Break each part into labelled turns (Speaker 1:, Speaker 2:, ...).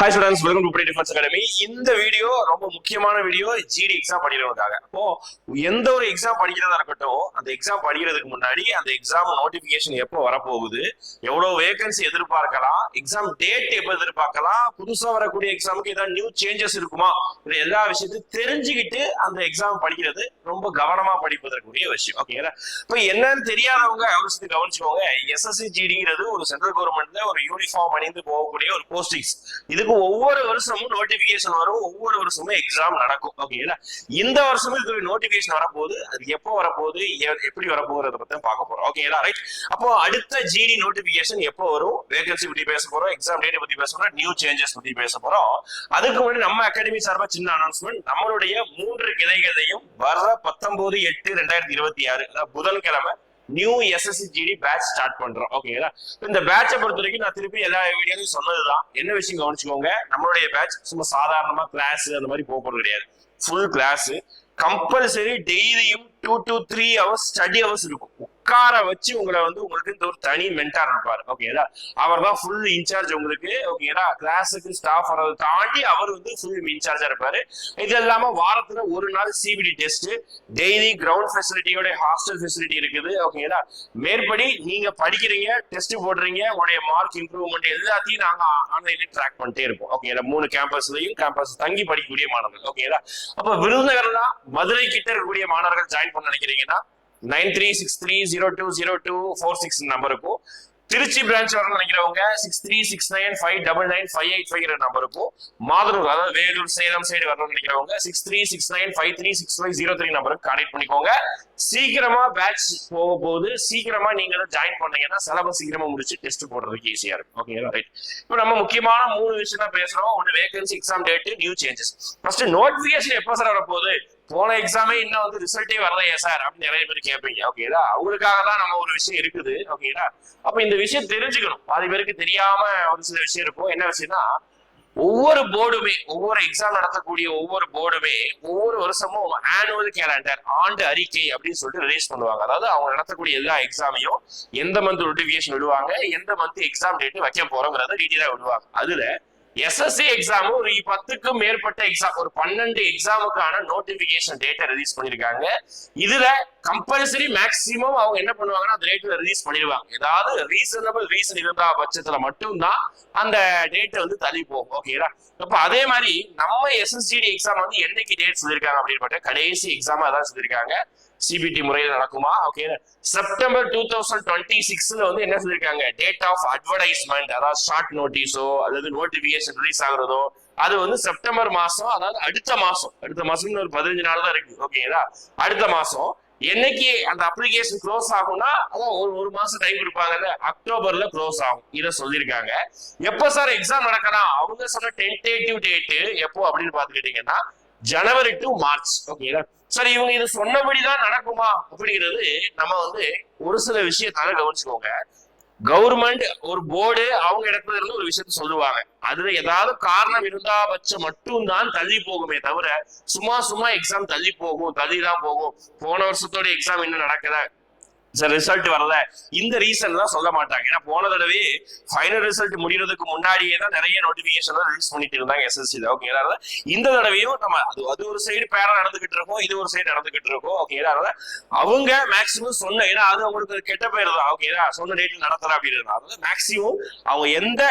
Speaker 1: Hi students, welcome to defence academy. இந்த video ரொம்ப முக்கியமான வீடியோ. GT exam படிக்கிறவங்களுக்காக. அப்போ எந்த ஒரு எக்ஸாம் படிக்கிறதா இருக்கட்டும், அந்த எக்ஸாம் படிக்கிறதுக்கு முன்னாடி அந்த எக்ஸாம் நோட்டிபிகேஷன் எப்போ வரப்போகுது, எவ்வளவு வேகன்சி எதிர்பார்க்கலாம், எக்ஸாம் டேட் எப்போ எதிர்பார்க்கலாம், புதுசா வரக்கூடிய எக்ஸாமுக்கு ஏதாவது நியூ சேஞ்சஸ் இருக்குமா, இது எல்லா விஷயத்தையும் தெரிஞ்சுக்கிட்டு அந்த எக்ஸாம் படிக்கிறது ரொம்ப கவனமா படிப்பதற்குரிய விஷயம். ஓகேங்களா? இப்போ என்னன்னு தெரியாதவங்க அவசியத்தை கவனிச்சுக்கோங்க. எஸ்எஸ்சி ஜிடிங்கிறது ஒரு சென்ட்ரல் கவர்மெண்ட்ல ஒரு யூனிஃபார்ம் அணிந்து போகக்கூடிய ஒரு போஸ்டிங்ஸ். இதுக்கு ஒவ்வொரு வருஷமும் நோட்டிபிகேஷன் வரும், ஒவ்வொரு வருஷமும் எக்ஸாம் நடக்கும். ஓகேங்களா? இந்த வருஷமும் இதுக்கு நோட்டிபிகேஷன் வரப்போகுது. அது எப்போ வரப்போகுது, எப்படி வரப்போகிறத பத்தி பார்க்க போறோம். ஓகேங்களா? ரைட். அப்போ அடுத்த ஜிடி நோட்டிபிகேஷன் எப்போ வரும், வேகன்சி பத்தி பேச போறோம், எக்ஸாம் டேட் பத்தி பேச போறோம், நியூ சேஞ்சஸ் பத்தி பேச போறோம். அதுக்கு முன்னாடி நம்ம அகாடமி சார்பா சின்ன அனௌன்ஸ்மெண்ட். நம்மளுடைய 3 கிளைகளையும் வர 19/8/2026 புதன்கிழமை new SSC GD batch start பண்றோம். ஓகேங்களா? இந்த பேட்சை பொறுத்த வரைக்கும் நான் திருப்பி எல்லா வீடியோலையும் சொன்னதுதான். என்ன விஷயம் கவனிச்சுக்கோங்க, நம்மளுடைய பேட்ச் சும்மா சாதாரணமா கிளாஸ் அந்த மாதிரி போறது கிடையாது. Full class compulsory. டெய்லியும் 2 to 3 hours ஸ்டடி ஹவர்ஸ் இருக்கும். உட்கார வச்சு உங்களை உங்களுக்கு இந்த ஒரு தனி மென்டார் இருப்பாரு. ஓகேங்களா? அவர் தான் ஃபுல் இன்சார்ஜ் உங்களுக்கு. ஓகேங்களா? கிளாஸுக்கு ஸ்டாஃப் வரதை தாண்டி அவர் ஃபுல் இன்சார்ஜா இருப்பாரு. இது இல்லாம வாரத்துல ஒரு நாள் சிபிடி டெஸ்ட், டெய்லி கிரவுண்ட் ஃபெசிலிட்டியோட ஹாஸ்டல் ஃபெசிலிட்டி இருக்குது. ஓகேங்களா? மேற்படி நீங்க படிக்கிறீங்க, டெஸ்ட் போடுறீங்க, உங்களுடைய மார்க் இம்ப்ரூவ்மெண்ட் எல்லாத்தையும் நாங்க ஆன்லைன்ல ட்ராக் பண்ணிட்டே இருப்போம். ஓகேங்களா? 3 கேம்பஸ்லயும் கேம்பஸ் தங்கி படிக்கக்கூடிய மாணவர்கள். ஓகேங்களா? அப்ப விருதுநகர்னா மதுரை கிட்ட இருக்கக்கூடிய மாணவர்கள் ஜாயின் பண்ண நினைக்கிறீங்கன்னா 9363020246 நம்பருக்கும், திருச்சி பிரான்ச் வரணும் நினைக்கிறவங்க 6369599585 நம்பருக்கும், மாதனூர் அதாவது வேலூர் சேலம் சைடு வரணும்னு நினைக்கிறவங்க 6369536503 நம்பருக்கு கான்டெக்ட் பண்ணிக்கோங்க. சீக்கிரமா பேட்ச் போக போகுது. சீக்கிரமா நீங்க ஜாயின் பண்ணீங்கன்னா சிலபஸ் சீக்கிரமா முடிச்சு டெஸ்ட் போடுறதுக்கு ஈஸியா இருக்கும். ஓகேங்களா? ரைட். இப்போ நம்ம முக்கியமான 3 விஷயம் தான் பேசுறோம். ஒன்னு vacancy, exam date, new changes. First notification எப்போ சார் வரப்போகுது, போன எக்ஸாமே இன்னும் ரிசல்ட்டே வரலையே சார் அப்படின்னு நிறைய பேர் கேட்பீங்க. ஓகேங்களா? அவங்களுக்காக தான் நம்ம ஒரு விஷயம் இருக்குது. ஓகேங்களா? அப்ப இந்த விஷயம் தெரிஞ்சுக்கணும். பாதி பேருக்கு தெரியாம ஒரு சில விஷயம் இருக்கும். என்ன விஷயம்னா, ஒவ்வொரு போர்டுமே, ஒவ்வொரு எக்ஸாம் நடத்தக்கூடிய ஒவ்வொரு போர்டுமே ஒவ்வொரு வருஷமும் ஆனுவல் கேலண்டர், ஆண்டு அறிக்கை அப்படின்னு சொல்லிட்டு ரிலீஸ் பண்ணுவாங்க. அதாவது அவங்க நடத்தக்கூடிய எல்லா எக்ஸாமையும் எந்த மந்த் நோட்டிபிகேஷன் விடுவாங்க, எந்த மந்த் எக்ஸாம் டேட் வைக்க போறோங்கிறத டீட்டெயிலா விடுவாங்க. அதுல எஸ்எஸ்சி எக்ஸாம் ஒரு 10க்கும் மேற்பட்ட எக்ஸாம், ஒரு 12 எக்ஸாமுக்கான நோட்டிபிகேஷன் டேட்டை ரிலீஸ் பண்ணிருக்காங்க. இதுல கம்பல்சரி மேக்சிமம் அவங்க என்ன பண்ணுவாங்கன்னா அந்த டேட்ல ரிலீஸ் பண்ணிடுவாங்க. ஏதாவது ரீசனபிள் ரீசன் இருந்தா பட்சத்துல மட்டும்தான் அந்த டேட் தள்ளி போகும். ஓகேங்களா? அப்ப அதே மாதிரி நம்ம எஸ்எஸ்சிடி எக்ஸாம் என்னைக்கு டேட் சொல்லியிருக்காங்க அப்படின்னு கடைசி எக்ஸாம் அதான் சொல்லியிருக்காங்க. சிபிடி முறையில் நடக்குமா? ஓகே. செப்டம்பர் 2026 என்ன சொல்லியிருக்காங்க, டேட் ஆஃப் அட்வர்டைஸ்மெண்ட், அதாவது ஷார்ட் நோட்டீஸோ அல்லது நோட்டிபிகேஷன் ரிலீஸ் ஆகுறதோ அது செப்டம்பர் மாசம், அதாவது அடுத்த மாசம் ஒரு 15 நாள் தான் இருக்கு. ஓகேங்களா? அடுத்த மாசம் என்னைக்கு அந்த அப்ளிகேஷன் க்ளோஸ் ஆகும்னா, அதான் ஒரு மாசம் டைம் கொடுப்பாங்கல்ல, அக்டோபர்ல க்ளோஸ் ஆகும். இதை சொல்லியிருக்காங்க. எப்போ சார் எக்ஸாம் நடக்கலாம், அவங்க சொன்ன டென்டேட்டிவ் டேட் எப்போ அப்படின்னு பாத்துக்கிட்டீங்கன்னா ஜனவரி டு மார்ச். ஓகேங்களா? சரி, இவங்க இது சொன்னபடிதான் நடக்குமா அப்படிங்கிறது நம்ம ஒரு சில விஷயத்தால கவனிச்சுக்கோங்க. கவர்மெண்ட் ஒரு போர்டு அவங்க இடத்துல இருந்து ஒரு விஷயத்த சொல்லுவாங்க. அதுல ஏதாவது காரணம் இருந்தா பட்சம் மட்டும்தான் தள்ளி போகுமே தவிர சும்மா எக்ஸாம் தள்ளி தான் போகும். போன வருஷத்தோட எக்ஸாம் இன்னும் நடக்கல, ரிசல்ட் வரல, இந்த ரீசன் தான் சொல்ல மாட்டாங்க. ஏன்னா போன தடவை ஃபைனல் ரிசல்ட் முடிகிறதுக்கு முன்னாடியே தான் நிறைய நோட்டிபிகேஷன் ரிலீஸ் பண்ணிட்டு இருந்தாங்க எஸ்எஸ்சி. ஓகேங்களா? இந்த தடவையும் நம்ம அது ஒரு சைடு பேரா நடந்துகிட்டு இருக்கோம், இது ஒரு சைடு நடந்துகிட்டு இருக்கோம். ஓகேங்களா? அவங்க மேக்சிமம் சொன்ன, ஏன்னா அது அவங்களுக்கு கெட்ட பேர் தான். ஓகேங்களா? சொன்ன டேட்ல நடத்தல அப்படின்னு. அதாவது மேக்சிமம் அவங்க எந்த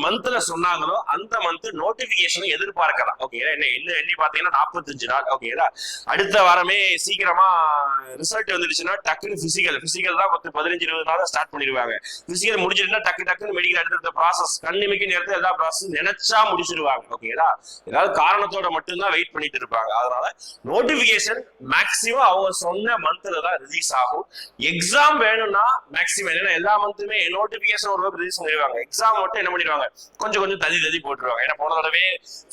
Speaker 1: மந்த்ல சொன்னாங்களோ அந்த மந்த் நோட்டிபிகேஷன் எதிர்பார்க்கலாம். ஓகேங்களா? என்ன பாத்தீங்கன்னா 45 நாள். ஓகேங்களா? அடுத்த வாரமே சீக்கிரமா ரிசல்ட் வந்துருச்சுன்னா டக்குன்னு பிசிக்கல் தான் 15-20 நாள் ஸ்டார்ட் பண்ணிடுவாங்க. பிசிக்கல் முடிஞ்சிருந்தா டக்குன்னு மெடிக்கல் அடுத்த ப்ராசஸ் கண்ணிமைக்கு நேரத்தில் எல்லா ப்ராசஸ் நினைச்சா முடிச்சிருவாங்க. ஓகேங்களா? ஏதாவது காரணத்தோட மட்டும்தான் வெயிட் பண்ணிட்டு இருப்பாங்க. அதனால நோட்டிபிகேஷன் மேக்சிமம் அவங்க சொன்ன மந்த்ல தான் ரிலீஸ் ஆகும். எக்ஸாம் வேணும்னா மேக்சிமம் ஏன்னா எல்லா மந்த்துமே நோட்டிபிகேஷன் ஒரு ரிலீஸ் பண்ணிடுவாங்க. எக்ஸாம் மட்டும் என்ன பண்ணிடுவாங்க, கொஞ்சம் தள்ளி போட்டுருவாங்க. ஏன்னா போன தடவை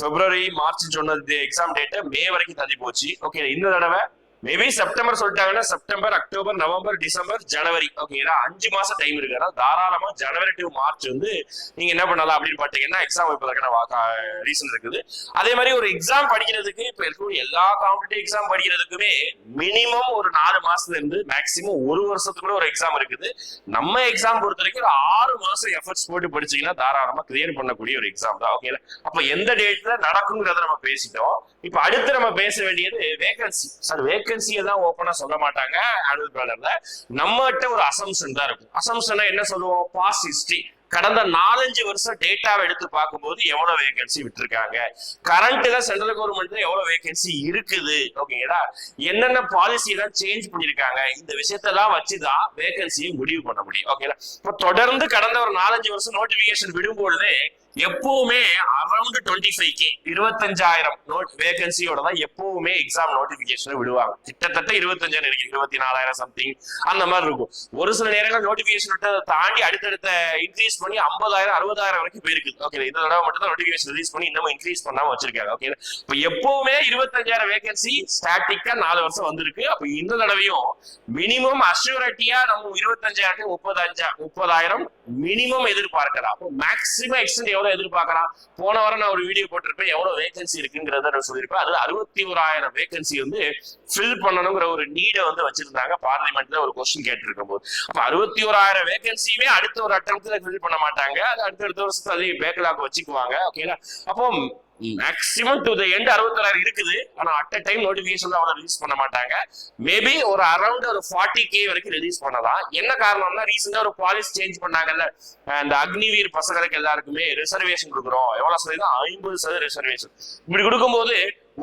Speaker 1: பிப்ரவரி மார்ச் சொன்னது எக்ஸாம் டேட்டை மே வரைக்கும் தள்ளி போச்சு. ஓகே, இந்த தடவை மேபி செப்டம்பர் சொல்லிட்டாங்கன்னா செப்டம்பர், அக்டோபர், நவம்பர், டிசம்பர், ஜனவரி, ஓகேங்களா 5 மாசம் டைம் இருக்கு. தாராளமா ஜனவரி டு மார்ச் வந்து நீங்க என்ன பண்ணலாம் அப்படின்னு பாத்தீங்கன்னா எக்ஸாம் வைப்பதற்கான ரீசன் இருக்குது. அதே மாதிரி ஒரு எக்ஸாம் படிக்கிறதுக்கு இப்ப இருக்கக்கூடிய எல்லா காம்படிட்டிவ் எக்ஸாம் படிக்கிறதுக்குமே மினிமம் ஒரு 4 மாசத்துல இருந்து மேக்சிமம் 1 வருஷத்துக்கு கூட ஒரு எக்ஸாம் இருக்குது. நம்ம எக்ஸாம் பொறுத்த வரைக்கும் ஒரு 6 மாசம் எஃபர்ட்ஸ் போட்டு படிச்சீங்கன்னா தாராளமா கிளியர் பண்ணக்கூடிய ஒரு எக்ஸாம் தான். ஓகே, அப்ப எந்த டேட்ல நடக்குங்கிறத நம்ம பேசிட்டோம். இப்ப அடுத்து நம்ம பேச வேண்டியது வேகன்சி. சார் வேகன்சியை தான் ஓப்பனா சொல்ல மாட்டாங்க ஆனுவல் பிளானர்ல. நம்மகிட்ட ஒரு அசம்ஷன் தான் இருக்கும். அசம்ஷனா என்ன சொல்லுவோம்? பாஸ்ட் ஹிஸ்டரி, கடந்த 4-5 வருஷம் டேட்டாவை எடுத்து பார்க்கும்போது எவ்வளவு வேகன்சி விட்டுருக்காங்க, கரண்ட்ல சென்ட்ரல் கவர்மெண்ட்ல எவ்வளவு வேகன்சி இருக்குது, ஓகேங்களா என்னென்ன பாலிசி எல்லாம் சேஞ்ச் பண்ணிருக்காங்க, இந்த விஷயத்தெல்லாம் வச்சுதான் வேகன்சியை முடிவு பண்ண முடியும். ஓகேங்களா இப்ப தொடர்ந்து கடந்த ஒரு 4-5 வருஷம் நோட்டிபிகேஷன் விடும்பொழுதே எப்பவுமே அரௌண்ட் 25K 25,000 வேகன்சியோட தான் எப்பவுமே எக்ஸாம் நோட்டிபிகேஷன் விடுவாங்க. கிட்டத்தட்ட 25,000 இருக்கு, 24,000 சம்திங் அந்த மாதிரி இருக்கும். ஒரு சில நேரங்கள் நோட்டிபிகேஷன் விட்டதை தாண்டி அடுத்தடுத்த இன்க்ரீஸ் பண்ணி 50,000 60,000 வரைக்கும் போயிருக்கு. ஓகே, இந்த தடவை மட்டும் தான் நோட்டிபிகேஷன் ரிலீஸ் பண்ணி இன்னமும் இன்க்ரீஸ் பண்ணாம வச்சிருக்காங்க. ஓகே, இப்ப எப்பவுமே 25,000 வேகன்சி ஸ்டாட்டிக்கா 4 வருஷம் வந்திருக்கு. அப்ப இந்த தடவையும் மினிமம் அஷ்யூரிட்டியா நம்ம 25,000 30,000 மினிமம் எதிர்பார்க்கலாம். அப்போ மேக்சிமம் எக்ஸ்டெண்ட் எவ்வளவு எதிர்பார்க்கலாம்? போன வாரம் நான் ஒரு வீடியோ போட்டிருப்பேன் எவ்வளவு வேகன்சி இருக்குங்கிறத நான் சொல்லியிருப்பேன். அது 61,000 வேகன்சி வந்து ஃபில் பண்ணணுங்கிற ஒரு நீடை வந்து வச்சிருந்தாங்க பார்லிமெண்ட்ல ஒரு கொஸ்டின் கேட்டிருக்கும் போது. அப்ப 61,000 வேகன்சியுமே அடுத்த ஒரு அட்டம்ப்ட்ல ஃபில் பண்ண மாட்டாங்க. அது அடுத்த வருஷத்துல அதே பேக்லாக் வச்சுக்குவாங்க. ஓகேங்களா அப்போ மேக்ஸிமம் டு த எண்ட் 61,000 இருக்குது. ஆனா அட் அ டைம் நோட்டிபிகேஷன் அவ்வளவு ரிலீஸ் பண்ண மாட்டாங்க. மேபி ஒரு அரௌண்ட் ஒரு 40K வரைக்கும் ரிலீஸ் பண்ணலாம். என்ன காரணம்னா ரீசெண்டா ஒரு பாலிசி சேஞ்ச் பண்ணாங்கல்ல, அந்த அக்னிவீர் பசங்களுக்கு எல்லாருக்குமே ரிசர்வேஷன் கொடுக்குறோம். எவ்வளவு சதவீதம்? 50% ரிசர்வேஷன். இப்படி கொடுக்கும்போது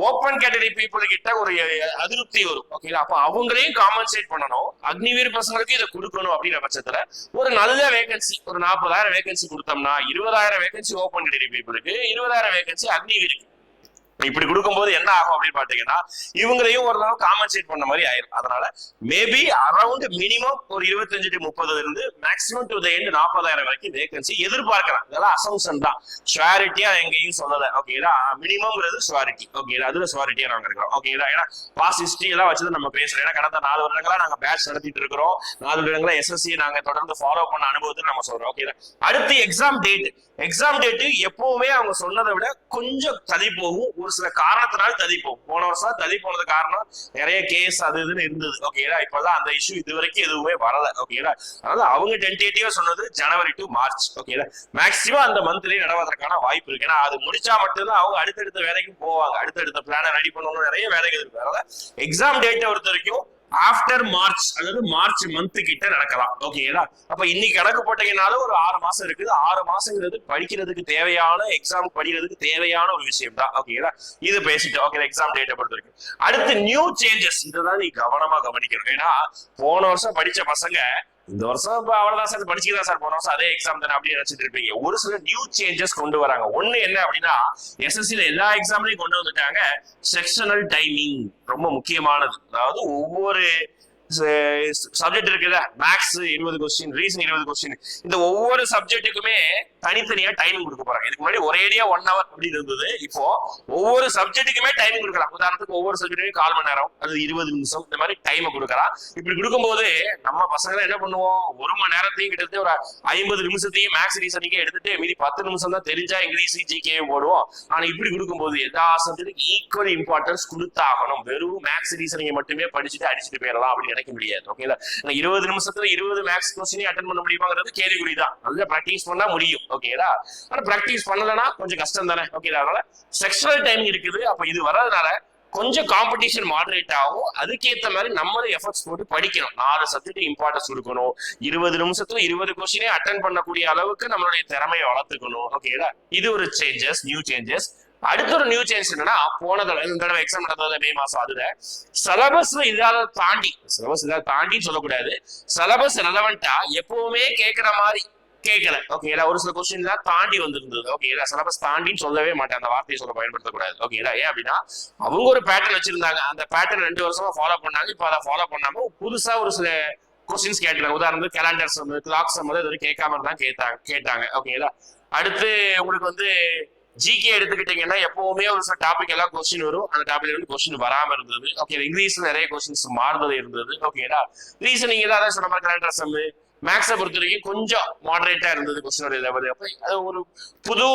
Speaker 1: ஓப்பன் கேட்டகரி பீப்புள் கிட்ட ஒரு அதிருப்தி வரும். ஓகேங்களா அப்ப அவங்களையும் காம்பன்சேட் பண்ணணும், அக்னிவீர் பசங்களுக்கு இதை கொடுக்கணும் அப்படிங்கிற பட்சத்துல ஒரு நல்ல வேகன்சி ஒரு 40,000 வேகன்சி கொடுத்தோம்னா 20,000 வேகன்சி ஓப்பன் கேட்டகரி பீப்புளுக்கு, 20,000 வேகன்சி அக்னிவீருக்கு. இப்படி கொடுக்கும்போது என்ன ஆகும் அப்படின்னு பாத்தீங்கன்னா இவங்களையும் ஒரு நாள் காம்பன்சேட் பண்ண மாதிரி ஆயிரும். அதனால மேபி அரௌண்ட் மினிமம் ஒரு 25 to 30 இருந்து மேக்ஸிமம் டு த எண்ட் 40,000 வரைக்கும் வேகன்சி எதிர்பார்க்கலாம். இதெல்லாம் அசம்ஷன் தான், ஷுவாரிட்டியா எங்கேயும் சொல்லல. ஓகேங்களா மினிமம்ங்கிறது ஷுவாரிட்டி. ஓகேங்களா அதுல ஷுவாரிட்டியா நாங்க இருக்கிறோம். ஓகேங்களா ஏன்னா பாஸ்ட் ஹிஸ்டரி எல்லாம் வச்சுதான் நம்ம பேசுறோம். ஏன்னா கடந்த 4 வருடங்களா நாங்க பேட்ச் நடத்திட்டு இருக்கிறோம். 4 வருடங்களா SSC நாங்க தொடர்ந்து ஃபாலோ பண்ண அனுபவத்தை நம்ம சொல்றோம். ஓகேங்களா அடுத்து எக்ஸாம் டேட். எக்ஸாம் டேட் எப்பவுமே அவங்க சொன்னதை விட கொஞ்சம் தள்ளி போகும். ஒரு சில காரணத்தினால தள்ளி போகும். போன வருஷம் தள்ளி போனது காரணம் நிறைய கேஸ் அது இதுன்னு இருந்தது. ஓகேங்களா இப்பதான் அந்த இஷ்யூ இது வரைக்கும் எதுவுமே வரல. ஓகேங்களா அதனால அவங்க டென்டேட்டிவா சொன்னது ஜனவரி டு மார்ச். ஓகேங்களா மேக்சிமம் அந்த மந்த்லயே நடவதற்கான வாய்ப்பு இருக்கு. ஏன்னா அது முடிச்சா மட்டும்தான் அவங்க அடுத்தடுத்த வேலைக்கு போவாங்க. அடுத்தடுத்த பிளான ரெடி பண்ணணும், நிறைய வேலைகள் இருக்கு. அதனால எக்ஸாம் டேட்டை பொறுத்த வரைக்கும் ஆஃப்டர் மார்ச், அதாவது மார்ச் மந்த் கிட்ட நடக்கலாம். ஓகேங்களா அப்ப இன்னைக்கு கணக்கு போட்டீங்கன்னாலும் ஒரு 6 மாசம் இருக்குது. 6 மாசங்கிறது படிக்கிறதுக்கு தேவையான, எக்ஸாம் படிக்கிறதுக்கு தேவையான ஒரு விஷயம் தான். ஓகேங்களா இது பேசிட்டு ஓகே எக்ஸாம் டேட்டை பொறுத்த வரைக்கும் அடுத்து நியூ சேஞ்சஸ். இதுதான் நீ கவனமா கவனிக்கணும். ஏன்னா போன வருஷம் படிச்ச பசங்க இந்த வருஷம் அவ்வளவுதான் சார் படிச்சுதான் சார் போன வருஷம் அதே எக்ஸாம் தானே அப்படின்னு நினைச்சிட்டு இருப்பீங்க. ஒரு சில நியூ சேஞ்சஸ் கொண்டு வராங்க. ஒண்ணு என்ன அப்படின்னா SSCல எல்லா எக்ஸாம்லயும் கொண்டு வந்துட்டாங்க செக்ஷனல் டைமிங். ரொம்ப முக்கியமானது. அதாவது ஒவ்வொரு சப்ஜெக்ட் இருக்குல்ல, மேக்ஸ் 20 கொஸ்டின், ரீசன் 20 கொஸ்டின், இந்த ஒவ்வொரு சப்ஜெக்ட்டுக்குமே தனித்தனியா டைமிங் கொடுக்க போறாங்க. இதுக்கு முன்னாடி ஒரேடியா 1 hour அப்படின்னு இருந்தது. இப்போ ஒவ்வொரு சப்ஜெக்ட்டுக்குமே டைமிங் கொடுக்கலாம். உதாரணத்துக்கு ஒவ்வொரு சப்ஜெக்ட்டுமே 1/4 மணி நேரம், அது 20 நிமிஷம், இந்த மாதிரி டைமை கொடுக்கலாம். இப்படி கொடுக்கும்போது நம்ம பசங்க என்ன பண்ணுவோம், 1 மணி நேரத்தையும் கிட்டத்தட்ட ஒரு 50 நிமிஷத்தையும் மேக்ஸ் ரீசனிங்கே எடுத்துட்டு மீதி 10 நிமிஷம் தான் தெரிஞ்சா இங்கிலீஷ் GK போடுவோம். ஆனா இப்படி கொடுக்கும்போது எல்லா சப்ஜெக்ட்டுக்கும் ஈக்குவல் இம்பார்ட்டன்ஸ் கொடுத்தாகணும். வெறும் மேக்ஸ் ரீசனிங்கை மட்டுமே படிச்சுட்டு அடிச்சுட்டு போயிடலாம் அப்படின்னு முடியாது. ஓகேங்களா 20 நிமிஷத்துல 20 மேக்ஸ் கொஸ்டின் அட்டெண்ட் பண்ண முடியுமாங்கிறது கேள்விக்குறி தான். நல்லா பிராக்டிஸ் பண்ணா முடியும். ஓகேங்களா ஆனா பிராக்டிஸ் பண்ணலன்னா கொஞ்சம் கஷ்டம் தானே. ஓகேங்களா அதனால செக்ஷனல் டைம் இருக்குது. அப்ப இது வர்றதுனால கொஞ்சம் காம்படிஷன் மாடரேட் ஆகும். அதுக்கேற்ற மாதிரி நம்மளும் எஃபர்ட்ஸ் போட்டு படிக்கணும். 4 சப்ஜெக்ட் இம்பார்ட்டன்ஸ் கொடுக்கணும். 20 நிமிஷத்துல 20 கொஸ்டினே அட்டெண்ட் பண்ணக்கூடிய அளவுக்கு நம்மளுடைய திறமையை வளர்த்துக்கணும். ஓகேங்களா இது ஒரு சேஞ்சஸ், நியூ சேஞ்சஸ். அடுத்த ஒரு நியூ சேஞ்ச் என்னன்னா போன தடவை எக்ஸாம் நடந்தது மே மாசம். அதுல சிலபஸ்ல இல்லாத தாண்டி, சிலபஸ் இல்லாத தாண்டின்னு சொல்லக்கூடாது, சிலபஸ் ரெலவெண்டா எப்பவுமே கேட்கிற மாதிரி கேட்கல. ஓகேங்களா ஒரு சில கொஸ்டின் தான் தாண்டி வந்திருந்தது. ஓகேங்களா சிலபஸ் தாண்டின்னு சொல்லவே மாட்டேன், அந்த வார்த்தையை சொல்ல பயன்படுத்தக்கூடாது. ஓகேங்களா ஏன் அப்படின்னா அவங்க ஒரு பேட்டர்ன் வச்சிருந்தாங்க. அந்த பேட்டர்ன் 2 வருஷமா ஃபாலோ பண்ணாங்க. இப்போ அதை ஃபாலோ பண்ணாம புதுசா ஒரு சில கொஸ்டின்ஸ் கேட்கலாம். உதாரணத்துக்கு கேலண்டர் சம், கிளாக் சம் இது கேட்காம தான் கேட்டாங்க. ஓகேங்களா அடுத்து உங்களுக்கு வந்து ஜிகே எடுத்துக்கிட்டீங்கன்னா எப்பவுமே ஒரு சில டாபிக் எல்லாம் கொஸ்டின் வரும், அந்த டாபிக்ல இருந்து கொஸ்டின் வராம இருந்தது. ஓகே, இங்கிலீஷ்ல நிறைய கொஸ்டின்ஸ் மாறுதல் இருந்தது. ஓகேடா, ரீசனிங் தான் சொன்ன மாதிரி கரண்ட் அசம் மேக்ஸை பொறுத்த வரைக்கும் கொஞ்சம் மாடரேட்டா இருந்தது கொஸ்டினோட லெவல். அப்ப அது ஒரு புது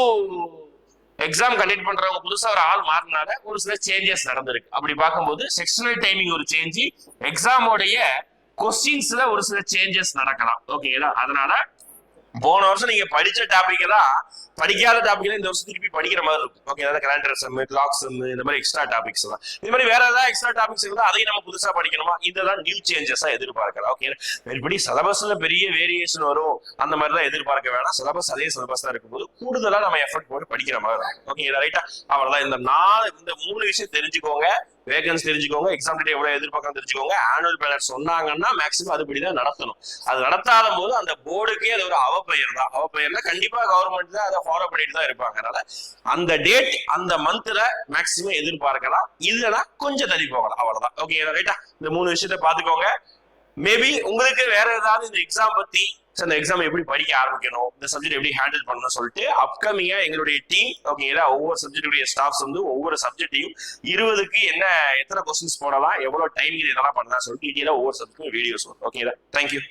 Speaker 1: எக்ஸாம் கண்டக்ட் பண்றவங்க புதுசா ஒரு ஆள் மாறினால ஒரு சில சேஞ்சஸ் நடந்திருக்கு. அப்படி பார்க்கும்போது செக்ஷனல் டைமிங் ஒரு சேஞ்ச், எக்ஸாமோடைய கொஸ்டின்ஸ்ல ஒரு சில சேஞ்சஸ் நடக்கலாம். ஓகேங்களா, அதனால போன வருஷம் நீங்க படிச்ச டாபிக் தான் படிக்காத டாபிக் இந்த வருஷம் திருப்பி படிக்கிற மாதிரி இருக்கும். ஓகே, அதாவது கலண்டர் சம், கிளாக் சம், இந்த மாதிரி எக்ஸ்ட்ரா டாபிக்ஸ் தான். இது மாதிரி வேற ஏதாவது எக்ஸ்ட்ரா டாபிக்ஸ் இருந்தா அதையும் நம்ம புதுசா படிக்கணுமா, இதெல்லாம் நியூ சேஞ்சஸா எதிர்பார்க்கலாம். ஓகே, இப்படி சிலபஸ்ல பெரிய வேரியேஷன் வரும் அந்த மாதிரி தான் எதிர்பார்க்க வேணாம். சிலபஸ் அதே சிலபஸ் தான் இருக்கும்போது கூடுதலா நம்ம எஃபர்ட் போட்டு படிக்கிற மாதிரி இருக்கும். ஓகே ரைட்டா, அவ்வளவுதான். இந்த 3 விஷயம் தெரிஞ்சுக்கோங்க. வேகன்ஸ் தெரிஞ்சுக்கோங்க, எக்ஸாம் டேட் எவ்வளவு எதிர்பார்க்கணும் தெரிஞ்சுக்கோங்க. ஆனுவல் பேனர் சொன்னாங்கன்னா மேக்ஸிமம் அதுபடிதான் நடத்தணும். அது நடத்தாத போது அந்த போர்டுக்கே அது ஒரு அவப்பெயர் தான். அவப்பெயர்னா கண்டிப்பா கவர்மெண்ட் தான் அதை ஃபாலோ பண்ணிட்டு தான் இருப்பாங்க. அதனால அந்த டேட் அந்த மந்த்ல மேக்ஸிமம் எதிர்பார்க்கலாம், இல்லைன்னா கொஞ்சம் தள்ளி போகலாம், அவ்வளவுதான். ஓகே ரைட்டா, இந்த 3 விஷயத்த பாத்துக்கோங்க. மேபி உங்களுக்கு வேற ஏதாவது இந்த எக்ஸாம் பத்தி, அந்த எக்ஸாம் எப்படி படிக்க ஆரம்பிக்கணும், இந்த சப்ஜெக்ட் எப்படி ஹேண்டில் பண்ணணும் சொல்லிட்டு அப்கமிங்கா எங்களுடைய டீம் ஓகேங்களா ஒவ்வொரு சப்ஜெக்டுடைய ஸ்டாஃப்ஸ் ஒவ்வொரு சப்ஜெக்டையும் 20க்கு எத்தனை கொஸ்டின்ஸ் போடலாம், எவ்வளவு டைமிங் இதெல்லாம் பண்ணலாம் சொல்லிட்டு டீட்டெயிலா ஒவ்வொரு சப்ஜெக்டும் வீடியோஸ் வரும். ஓகேங்களா, தேங்க்யூ.